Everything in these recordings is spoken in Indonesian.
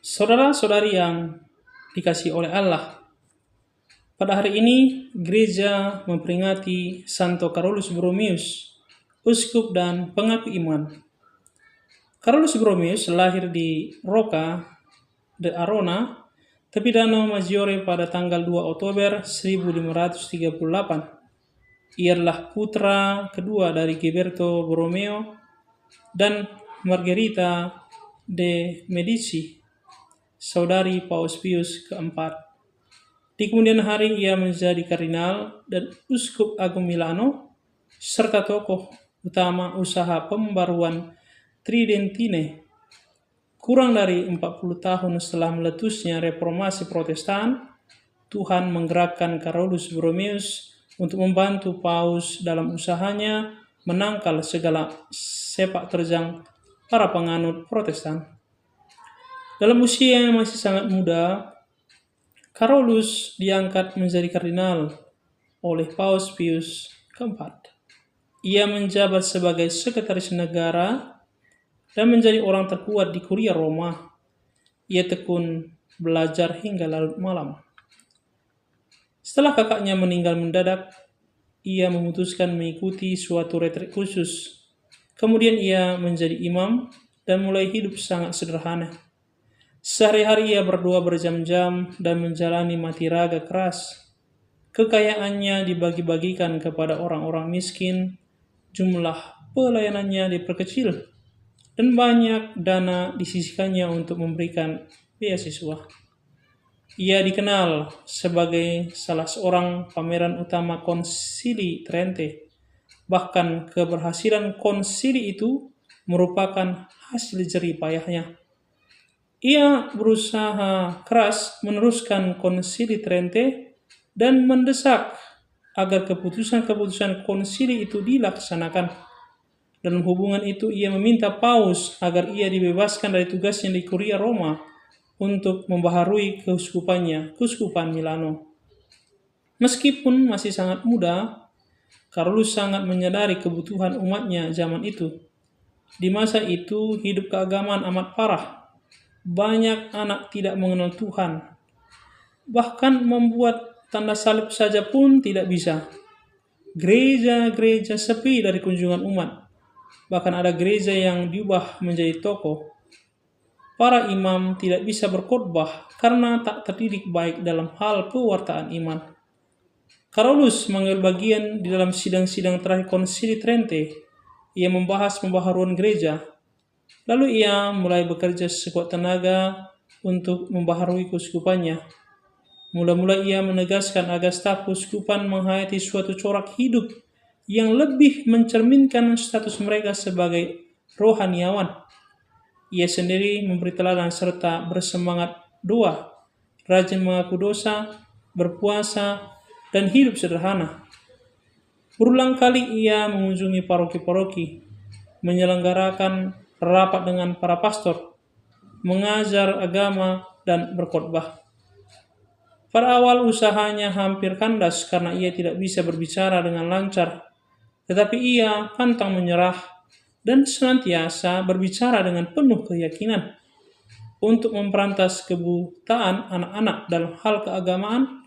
Saudara-saudari yang dikasihi oleh Allah, pada hari ini gereja memperingati Santo Carolus Borromeus, uskup dan pengaku iman. Carolus Borromeus lahir di Rocca de Arona, tepi Danau Maggiore pada tanggal 2 Oktober 1538. Ia adalah putra kedua dari Ghiberto Borromeo dan Margherita de Medici, saudari Paus Pius keempat. Di kemudian hari ia menjadi kardinal dan uskup agung Milano, serta tokoh utama usaha pembaruan Tridentine. Kurang dari 40 tahun setelah meletusnya reformasi Protestan, Tuhan menggerakkan Carolus Borromeus untuk membantu Paus dalam usahanya menangkal segala sepak terjang para penganut Protestan. Dalam usia yang masih sangat muda, Carolus diangkat menjadi kardinal oleh Paus Pius keempat. Ia menjabat sebagai sekretaris negara dan menjadi orang terkuat di Kuria Roma. Ia tekun belajar hingga larut malam. Setelah kakaknya meninggal mendadak, ia memutuskan mengikuti suatu retret khusus. Kemudian ia menjadi imam dan mulai hidup sangat sederhana. Sehari-hari ia berdoa berjam-jam dan menjalani mati raga keras. Kekayaannya dibagi-bagikan kepada orang-orang miskin, jumlah pelayanannya diperkecil, dan banyak dana disisihkannya untuk memberikan beasiswa. Ia dikenal sebagai salah seorang pameran utama Konsili Trente. Bahkan keberhasilan konsili itu merupakan hasil jerih payahnya. Ia berusaha keras meneruskan Konsili Trente dan mendesak agar keputusan-keputusan konsili itu dilaksanakan. Dalam hubungan itu ia meminta Paus agar ia dibebaskan dari tugasnya di Kuria Roma untuk membaharui keuskupan Milano. Meskipun masih sangat muda, Carolus sangat menyadari kebutuhan umatnya zaman itu. Di masa itu hidup keagamaan amat parah. Banyak anak tidak mengenal Tuhan. Bahkan membuat tanda salib saja pun tidak bisa. Gereja-gereja sepi dari kunjungan umat. Bahkan ada gereja yang diubah menjadi toko. Para imam tidak bisa berkhotbah karena tak terdidik baik dalam hal pewartaan iman. Carolus mengambil bagian di dalam sidang-sidang terakhir Konsili Trente. Ia membahas pembaharuan gereja. Lalu ia mulai bekerja sekuat tenaga untuk membaharui keuskupannya. Mula-mula ia menegaskan agar staf keuskupan menghayati suatu corak hidup yang lebih mencerminkan status mereka sebagai rohaniawan. Ia sendiri memberi teladan serta bersemangat doa, rajin mengaku dosa, berpuasa, dan hidup sederhana. Berulang kali ia mengunjungi paroki-paroki, menyelenggarakan rapat dengan para pastor, mengajar agama, dan berkhotbah. Pada awal usahanya hampir kandas karena ia tidak bisa berbicara dengan lancar, tetapi ia pantang menyerah dan senantiasa berbicara dengan penuh keyakinan. Untuk memberantas kebutaan anak-anak dalam hal keagamaan,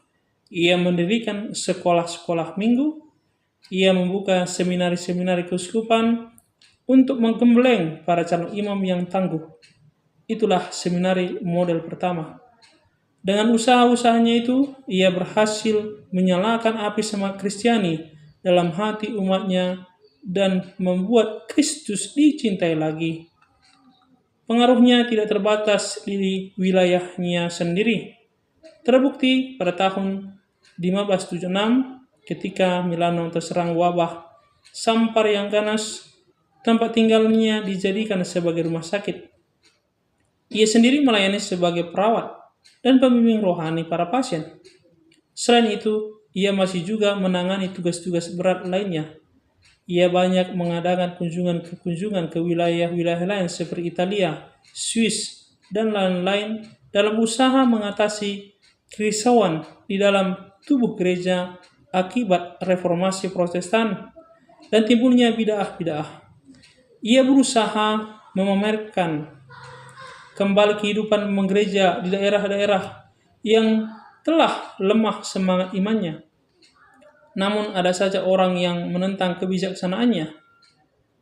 ia mendirikan sekolah-sekolah minggu, ia membuka seminari-seminari keuskupan untuk menggembleng para calon imam yang tangguh. Itulah seminari model pertama. Dengan usaha-usahanya itu, ia berhasil menyalakan api semangat Kristiani dalam hati umatnya dan membuat Kristus dicintai lagi. Pengaruhnya tidak terbatas di wilayahnya sendiri. Terbukti pada tahun 1576 ketika Milano terserang wabah sampar yang ganas, tempat tinggalnya dijadikan sebagai rumah sakit. Ia sendiri melayani sebagai perawat dan pembimbing rohani para pasien. Selain itu, ia masih juga menangani tugas-tugas berat lainnya. Ia banyak mengadakan kunjungan ke wilayah-wilayah lain seperti Italia, Swiss, dan lain-lain dalam usaha mengatasi kerisauan di dalam tubuh gereja akibat reformasi Protestan dan timbulnya bid'ah-bid'ah. Ia berusaha memamerkan kembali kehidupan menggereja di daerah-daerah yang telah lemah semangat imannya. Namun ada saja orang yang menentang kebijaksanaannya.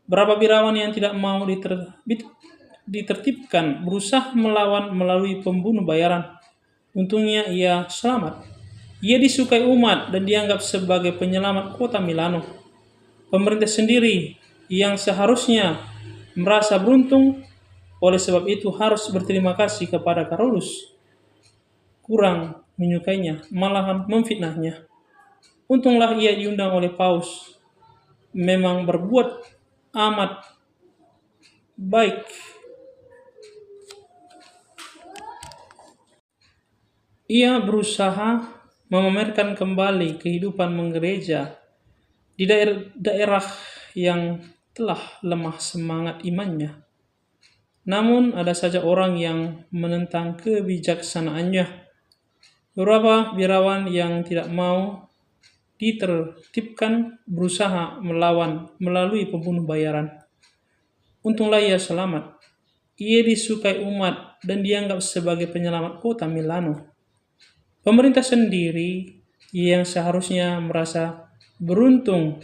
Berapa birawan yang tidak mau ditertibkan berusaha melawan melalui pembunuh bayaran. Untungnya ia selamat. Ia disukai umat dan dianggap sebagai penyelamat kota Milano. Pemerintah sendiri yang seharusnya merasa beruntung oleh sebab itu harus berterima kasih kepada Carolus. Kurang menyukainya, malahan memfitnahnya. Untunglah ia diundang oleh Paus. Memang berbuat amat baik. Ia berusaha memamerkan kembali kehidupan menggereja di daerah yang telah lemah semangat imannya. Namun ada saja orang yang menentang kebijaksanaannya. Beberapa birawan yang tidak mau ditertibkan berusaha melawan melalui pembunuh bayaran. Untunglah ia selamat. Ia disukai umat dan dianggap sebagai penyelamat kota Milano. Pemerintah sendiri yang seharusnya merasa beruntung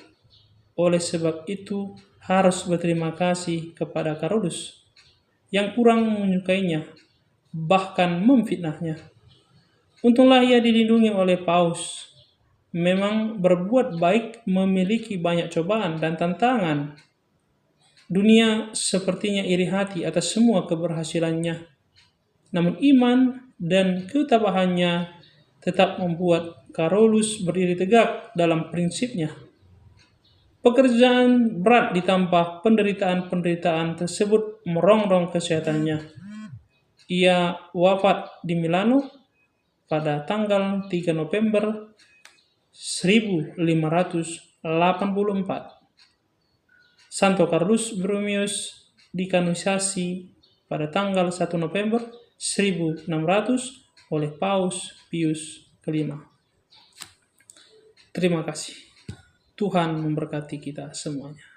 oleh sebab itu harus berterima kasih kepada Carolus yang kurang menyukainya, bahkan memfitnahnya. Untunglah ia dilindungi oleh Paus. Memang berbuat baik memiliki banyak cobaan dan tantangan. Dunia sepertinya iri hati atas semua keberhasilannya. Namun iman dan ketabahannya tetap membuat Carolus berdiri tegak dalam prinsipnya. Pekerjaan berat ditambah penderitaan-penderitaan tersebut merongrong kesehatannya. Ia wafat di Milano pada tanggal 3 November 1584. Santo Carolus Borromeus dikanonisasi pada tanggal 1 November 1600 oleh Paus Pius kelima. Terima kasih. Tuhan memberkati kita semuanya.